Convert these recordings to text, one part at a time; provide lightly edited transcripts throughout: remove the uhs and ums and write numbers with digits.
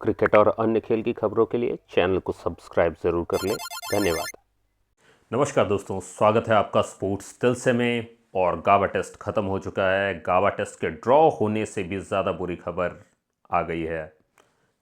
Cricket और अन्य खेल की खबरों के लिए चैनल को सब्सक्राइब जरूर कर लें। धन्यवाद। नमस्कार दोस्तों, स्वागत है आपका स्पोर्ट्स दिलसे में। और गावा टेस्ट खत्म हो चुका है। गावा टेस्ट के ड्रॉ होने से भी ज़्यादा बुरी खबर आ गई है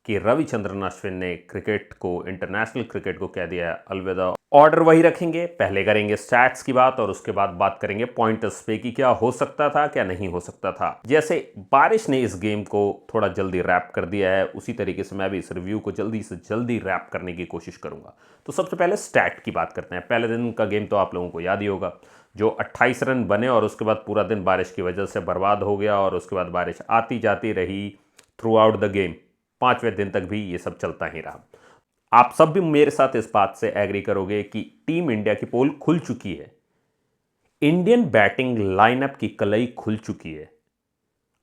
कि रविचंद्रन अश्विन ने क्रिकेट को, इंटरनेशनल क्रिकेट को कह दिया है अलविदा। ऑर्डर वही रखेंगे, पहले करेंगे स्टैट्स की बात और उसके बाद बात करेंगे पॉइंटर्स पे कि क्या हो सकता था, क्या नहीं हो सकता था। जैसे बारिश ने इस गेम को थोड़ा जल्दी रैप कर दिया है, उसी तरीके से मैं भी इस रिव्यू को जल्दी से जल्दी रैप करने की कोशिश करूंगा। तो सबसे पहले स्टैट की बात करते हैं। पहले दिन का गेम तो आप लोगों को याद ही होगा, जो 28 रन बने और उसके बाद पूरा दिन बारिश की वजह से बर्बाद हो गया और उसके बाद बारिश आती जाती रही थ्रू आउट द गेम। 5वें दिन तक भी ये सब चलता ही रहा। आप सब भी मेरे साथ इस बात से एग्री करोगे कि टीम इंडिया की पोल खुल चुकी है। इंडियन बैटिंग लाइनअप की कलई खुल चुकी है।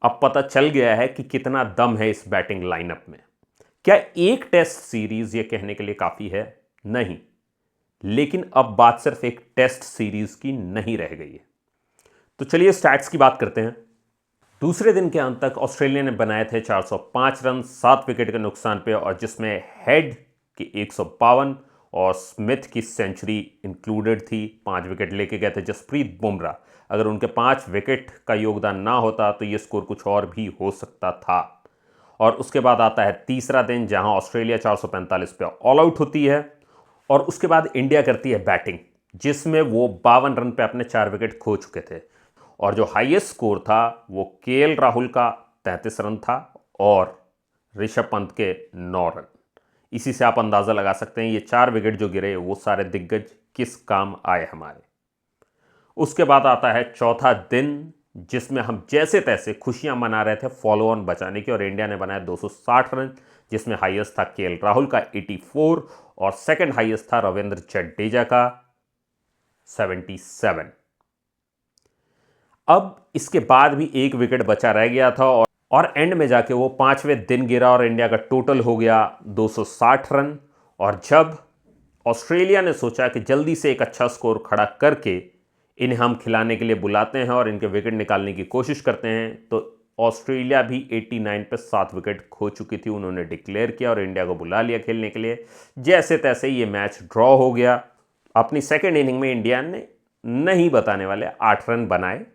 अब पता चल गया है कि कितना दम है इस बैटिंग लाइनअप में। क्या एक टेस्ट सीरीज ये कहने के लिए काफी है? नहीं। लेकिन अब बात सिर्फ एक टेस्ट सीरीज की नहीं रह गई है। तो चलिए स्टैट्स की बात करते हैं। दूसरे दिन के अंत तक ऑस्ट्रेलिया ने बनाए थे 405 रन 7 विकेट के नुकसान पे, और जिसमें हेड की 152 और स्मिथ की सेंचुरी इंक्लूडेड थी। 5 विकेट लेके गए थे जसप्रीत बुमराह। अगर उनके 5 विकेट का योगदान ना होता तो ये स्कोर कुछ और भी हो सकता था। और उसके बाद आता है तीसरा दिन, जहां ऑस्ट्रेलिया 445 पे ऑल आउट होती है और उसके बाद इंडिया करती है बैटिंग, जिसमें वो 52 रन पे अपने 4 विकेट खो चुके थे। और जो हाईएस्ट स्कोर था वो केएल राहुल का 33 रन था और ऋषभ पंत के 9 रन। इसी से आप अंदाजा लगा सकते हैं ये 4 विकेट जो गिरे वो सारे दिग्गज किस काम आए हमारे। उसके बाद आता है चौथा दिन, जिसमें हम जैसे तैसे खुशियां मना रहे थे फॉलो ऑन बचाने की, और इंडिया ने बनाया 260 रन, जिसमें हाईएस्ट था केएल राहुल का 84 और सेकंड हाईएस्ट था रविंद्र जडेजा का 77। अब इसके बाद भी एक विकेट बचा रह गया था और एंड में जाके वो 5वें दिन गिरा और इंडिया का टोटल हो गया 260 रन। और जब ऑस्ट्रेलिया ने सोचा कि जल्दी से एक अच्छा स्कोर खड़ा करके इन्हें हम खिलाने के लिए बुलाते हैं और इनके विकेट निकालने की कोशिश करते हैं, तो ऑस्ट्रेलिया भी 89 पे 7 विकेट खो चुकी थी। उन्होंने डिक्लेयर किया और इंडिया को बुला लिया खेलने के लिए। जैसे तैसे ये मैच ड्रॉ हो गया। अपनी सेकेंड इनिंग में इंडिया ने नहीं बताने वाले 8 रन बनाए,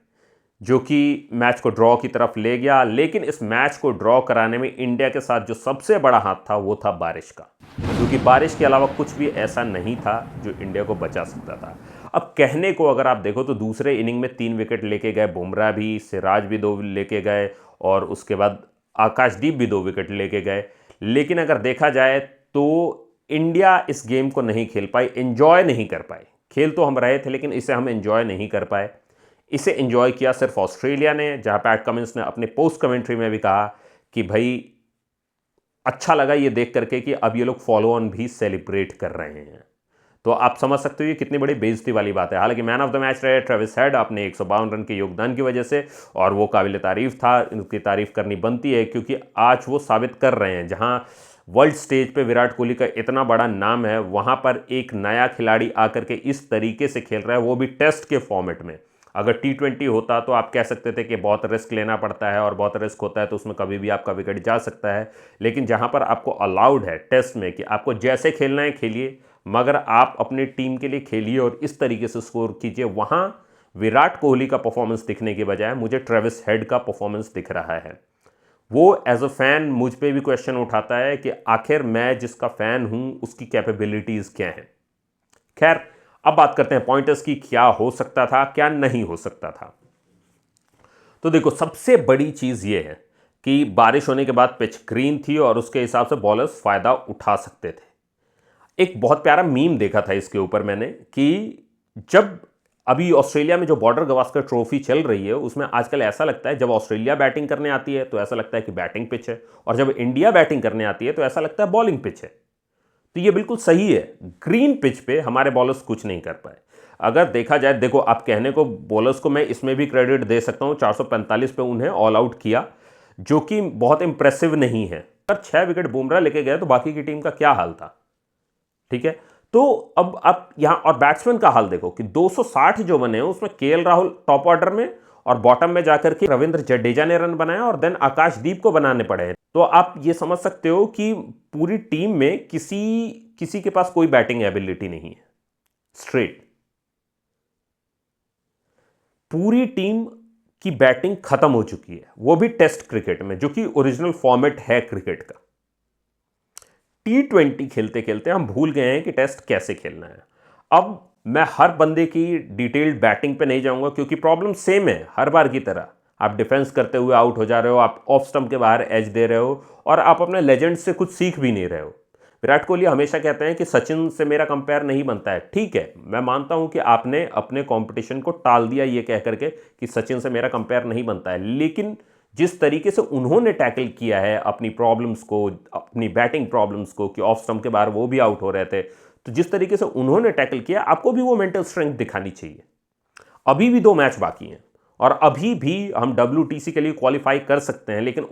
जो कि मैच को ड्रॉ की तरफ ले गया। लेकिन इस मैच को ड्रॉ कराने में इंडिया के साथ जो सबसे बड़ा हाथ था वो था बारिश का, क्योंकि बारिश के अलावा कुछ भी ऐसा नहीं था जो इंडिया को बचा सकता था। अब कहने को अगर आप देखो तो दूसरे इनिंग में 3 विकेट लेके गए बुमराह भी, सिराज भी 2 लेके गए और उसके बाद आकाशदीप भी 2 विकेट लेके गए। लेकिन अगर देखा जाए तो इंडिया इस गेम को नहीं खेल पाई, एंजॉय नहीं कर पाए। खेल तो हम रहे थे लेकिन इसे हम एंजॉय नहीं कर पाए। इसे एंजॉय किया सिर्फ ऑस्ट्रेलिया ने, जहां पैट कमिंस ने अपने पोस्ट कमेंट्री में भी कहा कि भाई अच्छा लगा ये देख करके कि अब ये लोग फॉलो ऑन भी सेलिब्रेट कर रहे हैं। तो आप समझ सकते हो ये कितनी बड़ी बेइज्जती वाली बात है। हालांकि मैन ऑफ द मैच रहे ट्रेविस हेड अपने 152 रन के योगदान की वजह से, और वो काबिल तारीफ था, इनकी तारीफ करनी बनती है, क्योंकि आज वो साबित कर रहे हैं जहां वर्ल्ड स्टेज पे विराट कोहली का इतना बड़ा नाम है, वहां पर एक नया खिलाड़ी आकर के इस तरीके से खेल रहा है, वो भी टेस्ट के फॉर्मेट में। अगर T20 होता तो आप कह सकते थे कि बहुत रिस्क लेना पड़ता है और बहुत रिस्क होता है तो उसमें कभी भी आपका विकेट जा सकता है। लेकिन जहां पर आपको अलाउड है टेस्ट में कि आपको जैसे खेलना है खेलिए, मगर आप अपनी टीम के लिए खेलिए और इस तरीके से स्कोर कीजिए, वहां विराट कोहली का परफॉर्मेंस दिखने के बजाय मुझे ट्रेविस हेड का परफॉर्मेंस दिख रहा है। वो एज अ फैन मुझ पे भी क्वेश्चन उठाता है कि आखिर मैं जिसका फैन हूं उसकी कैपेबिलिटीज क्या हैं। खैर, अब बात करते हैं पॉइंटर्स की। क्या हो सकता था, क्या नहीं हो सकता था। तो देखो, सबसे बड़ी चीज यह है कि बारिश होने के बाद पिच ग्रीन थी और उसके हिसाब से बॉलर्स फायदा उठा सकते थे। एक बहुत प्यारा मीम देखा था इसके ऊपर मैंने कि जब अभी ऑस्ट्रेलिया में जो बॉर्डर गवास्कर ट्रॉफी चल रही है उसमें आजकल ऐसा लगता है जब ऑस्ट्रेलिया बैटिंग करने आती है तो ऐसा लगता है कि बैटिंग पिच है, और जब इंडिया बैटिंग करने आती है तो ऐसा लगता है बॉलिंग पिच है। तो ये बिल्कुल सही है। ग्रीन पिच पे हमारे बॉलर्स कुछ नहीं कर पाए। अगर देखा जाए, देखो आप कहने को बॉलर्स को मैं इसमें भी क्रेडिट दे सकता हूं, 445 पे उन्हें ऑल आउट किया, जो कि बहुत इंप्रेसिव नहीं है। अगर 6 विकेट बुमराह लेके गए तो बाकी की टीम का क्या हाल था। ठीक है, तो अब आप यहां और बैट्समैन का हाल देखो कि 260 जो बने हैं उसमें केएल राहुल टॉप ऑर्डर में और बॉटम में जाकर के रविंद्र जडेजा ने रन बनाया और देन आकाशदीप को बनाने पड़े। तो आप ये समझ सकते हो कि पूरी टीम में किसी के पास कोई बैटिंग एबिलिटी नहीं है। स्ट्रेट पूरी टीम की बैटिंग खत्म हो चुकी है, वो भी टेस्ट क्रिकेट में, जो कि ओरिजिनल फॉर्मेट है क्रिकेट का। T20 खेलते खेलते हम भूल गए हैं कि टेस्ट कैसे खेलना है। अब मैं हर बंदे की डिटेल्ड बैटिंग पे नहीं जाऊंगा, क्योंकि प्रॉब्लम सेम है हर बार की तरह। आप डिफेंस करते हुए आउट हो जा रहे हो, आप ऑफ स्टंप के बाहर एज दे रहे हो, और आप अपने लेजेंड से कुछ सीख भी नहीं रहे हो। विराट कोहली हमेशा कहते हैं कि सचिन से मेरा कंपेयर नहीं बनता है। ठीक है, मैं मानता हूं कि आपने अपने कंपटीशन को टाल दिया ये कह करके कि सचिन से मेरा कंपेयर नहीं बनता है, लेकिन जिस तरीके से उन्होंने टैकल किया है अपनी प्रॉब्लम्स को, अपनी बैटिंग प्रॉब्लम्स को, कि ऑफ स्टंप के बाहर वो भी आउट हो रहे थे, तो जिस तरीके से उन्होंने टैकल किया, आपको भी वो मेंटल स्ट्रेंथ दिखानी चाहिए। अभी भी 2 मैच बाकी हैं और अभी भी हम WTC के लिए क्वालिफाई कर सकते हैं, लेकिन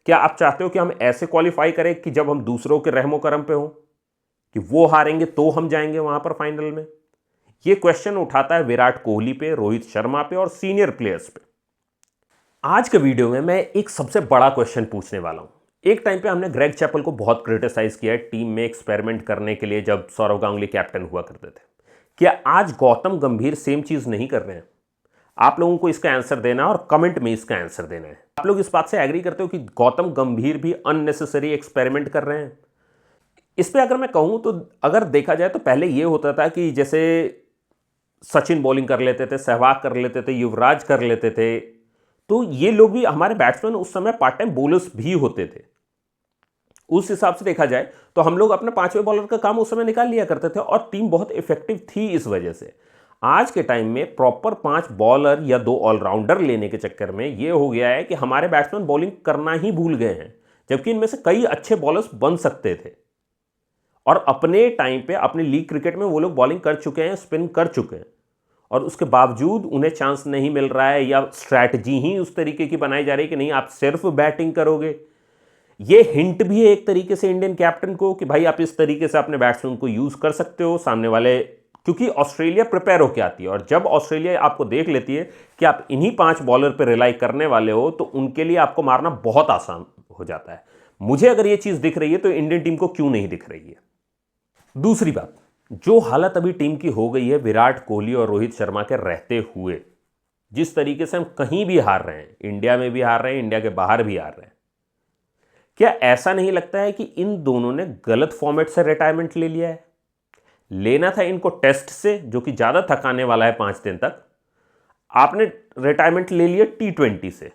क्या आप चाहते हो कि हम ऐसे क्वालिफाई करें कि जब हम दूसरों के रहमो करम पे हो, कि वो हारेंगे तो हम जाएंगे वहां पर फाइनल में? ये क्वेश्चन उठाता है विराट कोहली पे, रोहित शर्मा पे और सीनियर प्लेयर्स पे। आज के वीडियो में मैं एक सबसे बड़ा क्वेश्चन पूछने वाला हूं। एक टाइम पे हमने ग्रेग चैपल को बहुत क्रिटिसाइज किया है टीम में एक्सपेरिमेंट करने के लिए, जब सौरव गांगुली कैप्टन हुआ करते थे। क्या आज गौतम गंभीर सेम चीज नहीं कर रहे हैं? आप लोगों को इसका आंसर देना है और कमेंट में इसका आंसर देना है। आप लोग इस बात से एग्री करते हो कि गौतम गंभीर भी अननेसेसरी एक्सपेरिमेंट कर रहे हैं? इस पे अगर मैं कहूं तो अगर देखा जाए तो पहले यह होता था कि जैसे सचिन बॉलिंग कर लेते थे, सहवाग कर लेते थे, युवराज कर लेते थे, तो ये लोग भी, हमारे बैट्समैन उस समय पार्ट टाइम बॉलर्स भी होते थे। उस हिसाब से देखा जाए तो हम लोग अपने 5वें बॉलर का काम उस समय निकाल लिया करते थे और टीम बहुत इफेक्टिव थी इस वजह से। आज के टाइम में प्रॉपर 5 बॉलर या 2 ऑलराउंडर लेने के चक्कर में यह हो गया है कि हमारे बैट्समैन बॉलिंग करना ही भूल गए हैं, जबकि इनमें से कई अच्छे बॉलर्स बन सकते थे और अपने टाइम पे अपने लीग क्रिकेट में वो लोग बॉलिंग कर चुके हैं, स्पिन कर चुके हैं, और उसके बावजूद उन्हें चांस नहीं मिल रहा है, या स्ट्रैटेजी ही उस तरीके की बनाई जा रही है कि नहीं आप सिर्फ बैटिंग करोगे। ये हिंट भी है एक तरीके से इंडियन कैप्टन को कि भाई आप इस तरीके से अपने बैट्समैन को यूज कर सकते हो सामने वाले, क्योंकि ऑस्ट्रेलिया प्रिपेयर होकर आती है और जब ऑस्ट्रेलिया आपको देख लेती है कि आप इन्हीं 5 बॉलर पर रिलाई करने वाले हो, तो उनके लिए आपको मारना बहुत आसान हो जाता है। मुझे अगर ये चीज दिख रही है तो इंडियन टीम को क्यों नहीं दिख रही है? दूसरी बात, जो हालत अभी टीम की हो गई है विराट कोहली और रोहित शर्मा के रहते हुए, जिस तरीके से हम कहीं भी हार रहे हैं, इंडिया में भी हार रहे हैं, इंडिया के बाहर भी हार रहे हैं, क्या ऐसा नहीं लगता है कि इन दोनों ने गलत फॉर्मेट से रिटायरमेंट ले लिया है? लेना था इनको टेस्ट से, जो कि ज्यादा थकाने वाला है 5 दिन तक। आपने रिटायरमेंट ले लिया T20 से।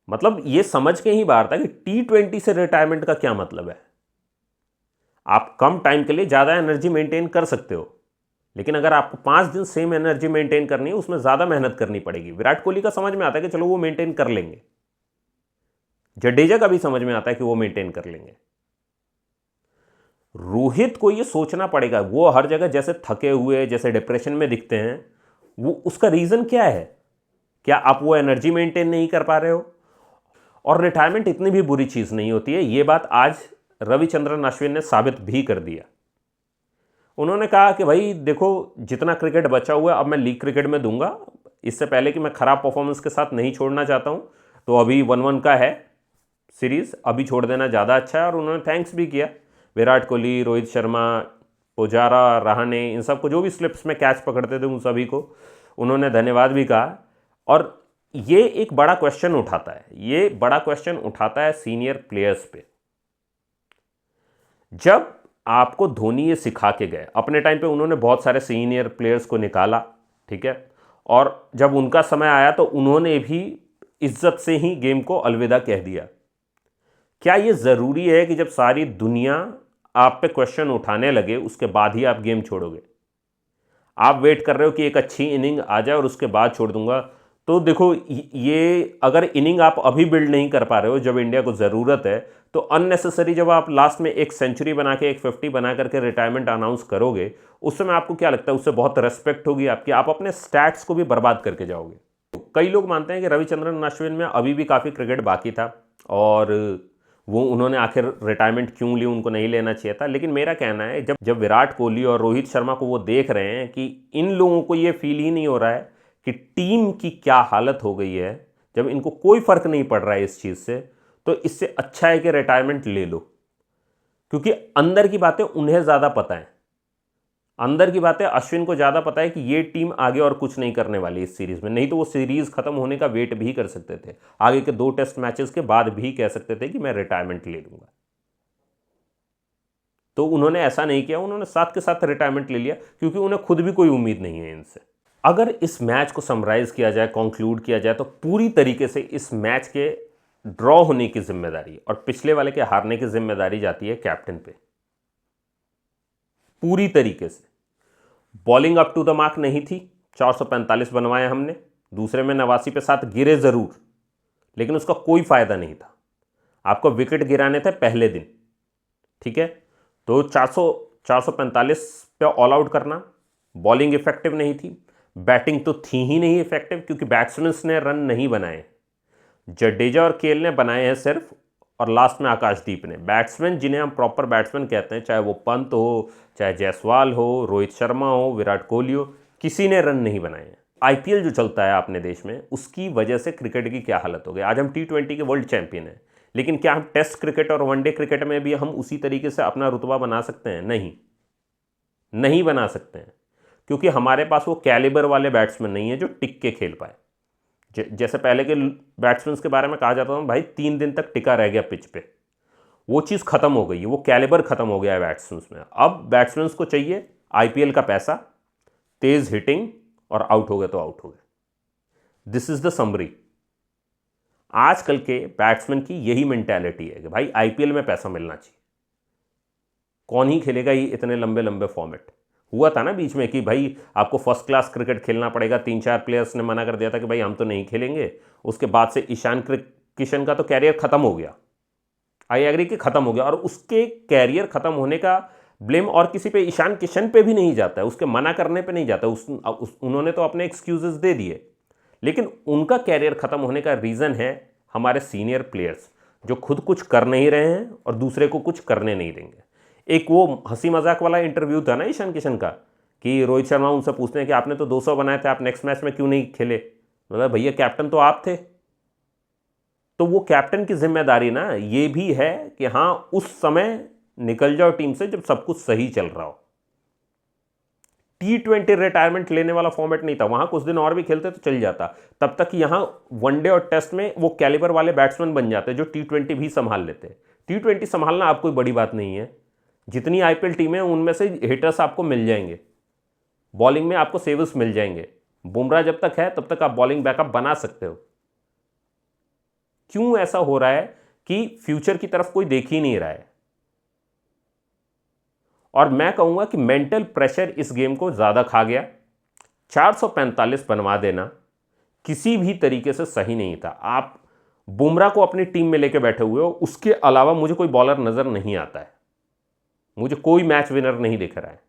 मतलब यह समझ के ही बाहर था कि T20 से रिटायरमेंट का क्या मतलब है। आप कम टाइम के लिए ज़्यादा एनर्जी मेंटेन कर सकते हो, लेकिन अगर आपको 5 दिन सेम एनर्जी मेंटेन करनी है, उसमें ज़्यादा मेहनत करनी पड़ेगी। विराट कोहली का समझ में आता है कि चलो वो मेंटेन कर लेंगे, जडेजा का भी समझ में आता है कि वो मेंटेन कर लेंगे। रोहित को ये सोचना पड़ेगा, वो हर जगह जैसे थके हुए, जैसे डिप्रेशन में दिखते हैं, वो उसका रीज़न क्या है? क्या आप वो एनर्जी मेंटेन नहीं कर पा रहे हो? और रिटायरमेंट इतनी भी बुरी चीज़ नहीं होती है, ये बात आज रविचंद्रन अश्विन ने साबित भी कर दिया। उन्होंने कहा कि भाई देखो, जितना क्रिकेट बचा हुआ है अब मैं लीग क्रिकेट में दूंगा, इससे पहले कि मैं खराब परफॉर्मेंस के साथ नहीं छोड़ना चाहता हूं, तो अभी 1-1 का है सीरीज, अभी छोड़ देना ज़्यादा अच्छा है। और उन्होंने थैंक्स भी किया विराट कोहली, रोहित शर्मा, पुजारा, रहाणे, इन सबको, जो भी स्लिप्स में कैच पकड़ते थे उन सभी को उन्होंने धन्यवाद भी कहा। और ये एक बड़ा क्वेश्चन उठाता है, ये बड़ा क्वेश्चन उठाता है सीनियर प्लेयर्स पे। जब आपको धोनी ये सिखा के गए, अपने टाइम पे उन्होंने बहुत सारे सीनियर प्लेयर्स को निकाला, ठीक है, और जब उनका समय आया तो उन्होंने भी इज्जत से ही गेम को अलविदा कह दिया। क्या ये ज़रूरी है कि जब सारी दुनिया आप पे क्वेश्चन उठाने लगे उसके बाद ही आप गेम छोड़ोगे? आप वेट कर रहे हो कि एक अच्छी इनिंग आ जाए और उसके बाद छोड़ दूंगा, तो देखो, ये अगर इनिंग आप अभी बिल्ड नहीं कर पा रहे हो जब इंडिया को ज़रूरत है, तो अननेसेसरी जब आप लास्ट में एक सेंचुरी बना के, एक 50 बना करके रिटायरमेंट अनाउंस करोगे, उस समय आपको क्या लगता है उससे बहुत रेस्पेक्ट होगी आपकी, आप अपने स्टैट्स को भी बर्बाद करके जाओगे। तो कई लोग मानते हैं कि रविचंद्रन अश्विन में अभी भी काफ़ी क्रिकेट बाकी था और वो उन्होंने आखिर रिटायरमेंट क्यों ली, उनको नहीं लेना चाहिए था। लेकिन मेरा कहना है, जब विराट कोहली और रोहित शर्मा को वो देख रहे हैं कि इन लोगों को ये फील ही नहीं हो रहा है कि टीम की क्या हालत हो गई है, जब इनको कोई फर्क नहीं पड़ रहा है इस चीज से, तो इससे अच्छा है कि रिटायरमेंट ले लो, क्योंकि अंदर की बातें उन्हें ज्यादा पता है। अंदर की बातें अश्विन को ज्यादा पता है कि ये टीम आगे और कुछ नहीं करने वाली इस सीरीज में, नहीं तो वो सीरीज खत्म होने का वेट भी कर सकते थे, आगे के 2 टेस्ट मैचेस के बाद भी कह सकते थे कि मैं रिटायरमेंट ले लूंगा। तो उन्होंने ऐसा नहीं किया, उन्होंने साथ के साथ रिटायरमेंट ले लिया, क्योंकि उन्हें खुद भी कोई उम्मीद नहीं है इनसे। अगर इस मैच को समराइज किया जाए, कंक्लूड किया जाए, तो पूरी तरीके से इस मैच के ड्रॉ होने की जिम्मेदारी और पिछले वाले के हारने की जिम्मेदारी जाती है कैप्टन पे, पूरी तरीके से। Bowling up to the mark नहीं थी, 445 बनवाए हमने, दूसरे में 89 पे 7 गिरे जरूर, लेकिन उसका कोई फायदा नहीं था। आपको विकेट गिराने थे पहले दिन, ठीक है, तो 445 पे ऑल आउट करना। बॉलिंग इफेक्टिव नहीं थी, बैटिंग तो थी ही नहीं इफेक्टिव, क्योंकि बैट्समैन ने रन नहीं बनाए, जडेजा और केएल ने बनाए हैं सिर्फ, और लास्ट में आकाशदीप ने। बैट्समैन जिन्हें हम प्रॉपर बैट्समैन कहते हैं, चाहे वो पंत हो, चाहे जायसवाल हो, रोहित शर्मा हो, विराट कोहली हो, किसी ने रन नहीं बनाए हैं। आईपीएल जो चलता है अपने देश में, उसकी वजह से क्रिकेट की क्या हालत हो गई। आज हम T20 के वर्ल्ड चैंपियन हैं, लेकिन क्या हम टेस्ट क्रिकेट और वनडे क्रिकेट में भी हम उसी तरीके से अपना रुतबा बना सकते हैं? नहीं, नहीं बना सकते हैं, क्योंकि हमारे पास वो कैलिबर वाले बैट्समैन नहीं है जो टिक के खेल पाए। जैसे पहले के बैट्समैन के बारे में कहा जाता था, भाई 3 दिन तक टिका रह गया पिच पे, वो चीज़ खत्म हो गई है, वो कैलिबर खत्म हो गया है बैट्समैन में। अब बैट्समैन को चाहिए आईपीएल का पैसा, तेज हिटिंग, और आउट हो गए तो आउट हो गए। This is the summary. आजकल के बैट्समैन की यही मेंटालिटी है कि भाई आईपीएल में पैसा मिलना चाहिए, कौन ही खेलेगा ये इतने लंबे लंबे फॉर्मेट। हुआ था ना बीच में कि भाई आपको फर्स्ट क्लास क्रिकेट खेलना पड़ेगा, 3-4 प्लेयर्स ने मना कर दिया था कि भाई हम तो नहीं खेलेंगे। उसके बाद से ईशान किशन का तो कैरियर खत्म हो गया, आई एग्री कि खत्म हो गया, और उसके कैरियर खत्म होने का ब्लेम और किसी पे, ईशान किशन पे भी नहीं जाता है, उसके मना करने पे नहीं जाता। उन्होंने तो अपने एक्सक्यूजेस दे दिए, लेकिन उनका कैरियर खत्म होने का रीज़न है हमारे सीनियर प्लेयर्स, जो खुद कुछ कर नहीं रहे हैं और दूसरे को कुछ करने नहीं देंगे। एक वो हंसी मजाक वाला इंटरव्यू था ना ईशान किशन का, कि रोहित शर्मा उनसे पूछते हैं कि आपने तो 200 बनाए थे, आप नेक्स्ट मैच में क्यों नहीं खेले? मतलब भैया कैप्टन तो आप थे। तो वो कैप्टन की जिम्मेदारी ना ये भी है कि हाँ उस समय निकल जाओ टीम से जब सब कुछ सही चल रहा हो। T20 रिटायरमेंट लेने वाला फॉर्मेट नहीं था, वहां कुछ दिन और भी खेलते तो चल जाता, तब तक यहां वनडे और टेस्ट में वो कैलिबर वाले बैट्समैन बन जाते जो T20 भी संभाल लेते। T20 संभालना आप कोई बड़ी बात नहीं है, जितनी आईपीएल टीमें उनमें से हिटर्स आपको मिल जाएंगे, बॉलिंग में आपको सेवर्स मिल जाएंगे। बुमराह जब तक है तब तक आप बॉलिंग बैकअप बना सकते हो। क्यों ऐसा हो रहा है कि फ्यूचर की तरफ कोई देख ही नहीं रहा है? और मैं कहूंगा कि मेंटल प्रेशर इस गेम को ज्यादा खा गया। 445 बनवा देना किसी भी तरीके से सही नहीं था। आप बुमराह को अपनी टीम में लेके बैठे हुए हो, उसके अलावा मुझे कोई बॉलर नजर नहीं आता है, मुझे कोई मैच विनर नहीं दिख रहा है।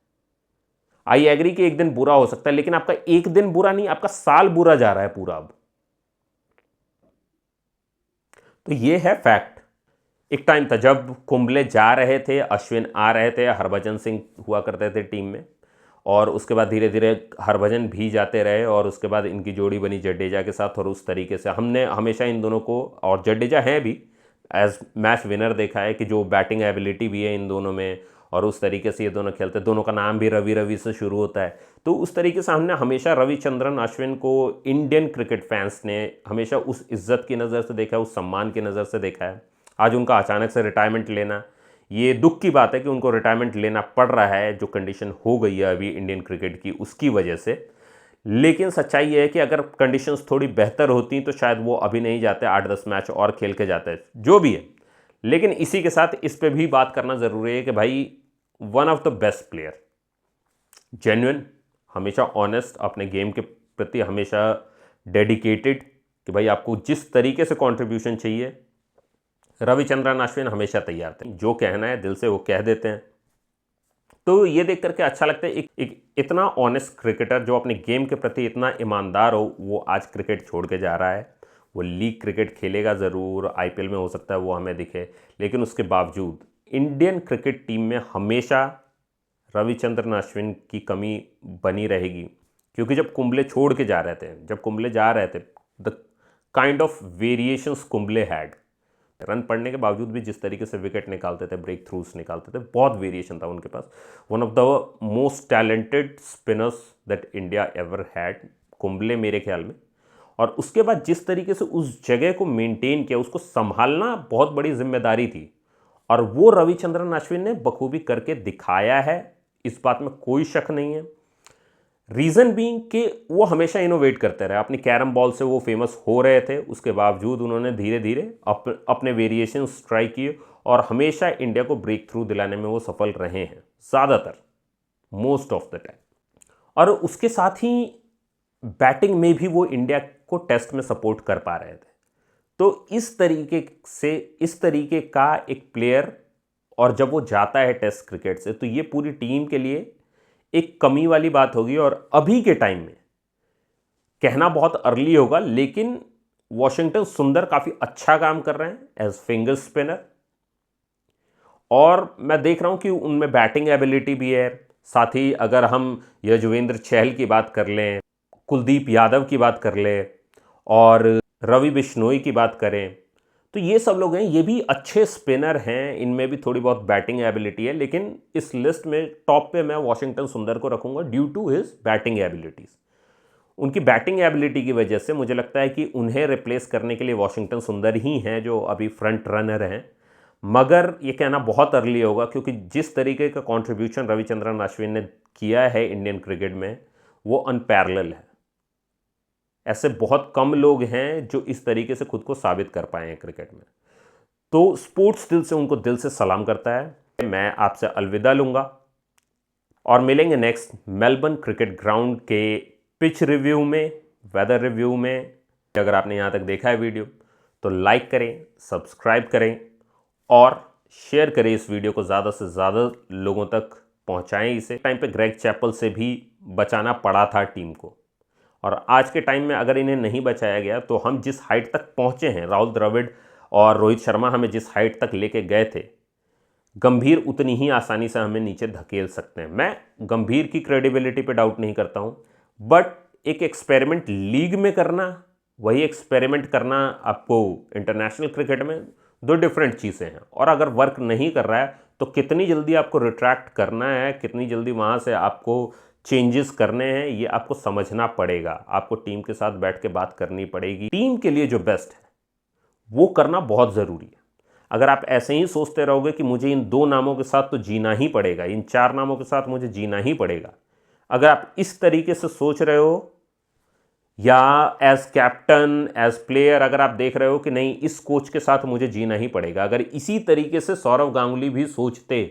आई एग्री कि एक दिन बुरा हो सकता है, लेकिन आपका एक दिन बुरा नहीं, आपका साल बुरा जा रहा है पूरा अब। तो ये है फैक्ट। एक टाइम था जब कुंबले जा रहे थे, अश्विन आ रहे थे, हरभजन सिंह हुआ करते थे टीम में, और उसके बाद धीरे धीरे हरभजन भी जाते रहे, और उसके बाद इनकी जोड़ी बनी जडेजा के साथ। और उस तरीके से हमने हमेशा इन दोनों को, और जडेजा हैं भी एज मैच विनर, देखा है कि जो बैटिंग एबिलिटी भी है इन दोनों में, और उस तरीके से ये दोनों खेलते हैं। दोनों का नाम भी रवि रवि से शुरू होता है। तो उस तरीके से हमने हमेशा रविचंद्रन अश्विन को इंडियन क्रिकेट फैंस ने हमेशा उस इज्जत की नज़र से देखा है, उस सम्मान की नज़र से देखा है। आज उनका अचानक से रिटायरमेंट लेना, ये दुख की बात है कि उनको रिटायरमेंट लेना पड़ रहा है, जो कंडीशन हो गई है अभी इंडियन क्रिकेट की उसकी वजह से। लेकिन सच्चाई ये है कि अगर कंडीशंस थोड़ी बेहतर होती तो शायद वो अभी नहीं जाते, 8-10 मैच और खेल के जाते, जो भी है। लेकिन इसी के साथ इस पे भी बात करना ज़रूरी है कि भाई one of the best player, genuine, हमेशा ऑनेस्ट, अपने गेम के प्रति हमेशा डेडिकेटेड, कि भाई आपको जिस तरीके से कंट्रीब्यूशन चाहिए, रविचंद्रन अश्विन हमेशा तैयार थे। जो कहना है दिल से वो कह देते हैं। तो ये देख करके अच्छा लगता है, एक इतना ऑनेस्ट क्रिकेटर जो अपने गेम के प्रति इतना ईमानदार हो, वो आज क्रिकेट छोड़ के जा रहा है। वो लीग क्रिकेट खेलेगा ज़रूर, आईपीएल में हो सकता है वो हमें दिखे, लेकिन उसके बावजूद इंडियन क्रिकेट टीम में हमेशा रविचंद्रन अश्विन की कमी बनी रहेगी। क्योंकि जब कुंबले छोड़ के जा रहे थे, जब कुंबले जा रहे थे, the kind of variations Kumble had, run पड़ने के बावजूद भी जिस तरीके से विकेट निकालते थे, ब्रेक थ्रूज निकालते थे, बहुत वेरिएशन था उनके पास। One of the most talented spinners that India ever had Kumble मेरे ख्याल में। और उसके बाद जिस तरीके से उस जगह को मेंटेन किया, उसको संभालना बहुत बड़ी जिम्मेदारी थी, और वो रविचंद्रन अश्विन ने बखूबी करके दिखाया है, इस बात में कोई शक नहीं है। रीज़न बीइंग कि वो हमेशा इनोवेट करते रहे। अपनी कैरम बॉल से वो फेमस हो रहे थे, उसके बावजूद उन्होंने धीरे धीरे अपने वेरिएशंस ट्राई किए और हमेशा इंडिया को ब्रेक थ्रू दिलाने में वो सफल रहे हैं, ज़्यादातर, मोस्ट ऑफ द टाइम। और उसके साथ ही बैटिंग में भी वो इंडिया को टेस्ट में सपोर्ट कर पा रहे थे। तो इस तरीके का एक प्लेयर, और जब वो जाता है टेस्ट क्रिकेट से, तो ये पूरी टीम के लिए एक कमी वाली बात होगी। और अभी के टाइम में कहना बहुत अर्ली होगा, लेकिन वॉशिंगटन सुंदर काफ़ी अच्छा काम कर रहे हैं एज फिंगर स्पिनर, और मैं देख रहा हूं कि उनमें बैटिंग एबिलिटी भी है। साथ ही अगर हम यजुवेंद्र चहल की बात कर लें, कुलदीप यादव की बात कर लें और रवि बिश्नोई की बात करें, तो ये सब लोग हैं, ये भी अच्छे स्पिनर हैं, इनमें भी थोड़ी बहुत बैटिंग एबिलिटी है। लेकिन इस लिस्ट में टॉप पे मैं वॉशिंगटन सुंदर को रखूंगा due to his batting abilities. उनकी बैटिंग एबिलिटी की वजह से मुझे लगता है कि उन्हें रिप्लेस करने के लिए वॉशिंगटन सुंदर ही हैं जो अभी फ्रंट रनर हैं। मगर ये कहना बहुत अर्ली होगा, क्योंकि जिस तरीके का कॉन्ट्रीब्यूशन रविचंद्रन अश्विन ने किया है इंडियन क्रिकेट में, वो अनपैरेलल है। ऐसे बहुत कम लोग हैं जो इस तरीके से खुद को साबित कर पाए हैं क्रिकेट में। तो स्पोर्ट्स दिल से उनको दिल से सलाम करता है। मैं आपसे अलविदा लूंगा और मिलेंगे नेक्स्ट मेलबर्न क्रिकेट ग्राउंड के पिच रिव्यू में, वेदर रिव्यू में। अगर आपने यहाँ तक देखा है वीडियो तो लाइक करें, सब्सक्राइब करें और शेयर करें इस वीडियो को, ज़्यादा से ज़्यादा लोगों तक पहुँचाएँ इसे। टाइम पे ग्रेग चैपल से भी बचाना पड़ा था टीम को, और आज के टाइम में अगर इन्हें नहीं बचाया गया तो हम जिस हाइट तक पहुंचे हैं, राहुल द्रविड़ और रोहित शर्मा हमें जिस हाइट तक लेके गए थे, गंभीर उतनी ही आसानी से हमें नीचे धकेल सकते हैं। मैं गंभीर की क्रेडिबिलिटी पे डाउट नहीं करता हूं, बट एक एक्सपेरिमेंट लीग में करना, वही एक्सपेरिमेंट करना आपको इंटरनेशनल क्रिकेट में, दो डिफरेंट चीज़ें हैं। और अगर वर्क नहीं कर रहा है तो कितनी जल्दी आपको रिट्रैक्ट करना है, कितनी जल्दी वहाँ से आपको चेंजेस करने हैं, ये आपको समझना पड़ेगा। आपको टीम के साथ बैठ के बात करनी पड़ेगी। टीम के लिए जो बेस्ट है वो करना बहुत ज़रूरी है। अगर आप ऐसे ही सोचते रहोगे कि मुझे इन 2 नामों के साथ तो जीना ही पड़ेगा, इन 4 नामों के साथ मुझे जीना ही पड़ेगा, अगर आप इस तरीके से सोच रहे हो, या एज कैप्टन, एज प्लेयर अगर आप देख रहे हो कि नहीं इस कोच के साथ मुझे जीना ही पड़ेगा, अगर इसी तरीके से सौरव गांगुली भी सोचते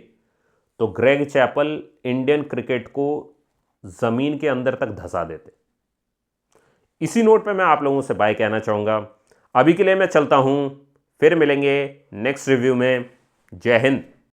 तो ग्रेग चैपल इंडियन क्रिकेट को ज़मीन के अंदर तक धंसा देते। इसी नोट पे मैं आप लोगों से बाय कहना चाहूँगा। अभी के लिए मैं चलता हूँ, फिर मिलेंगे नेक्स्ट रिव्यू में। जय हिंद।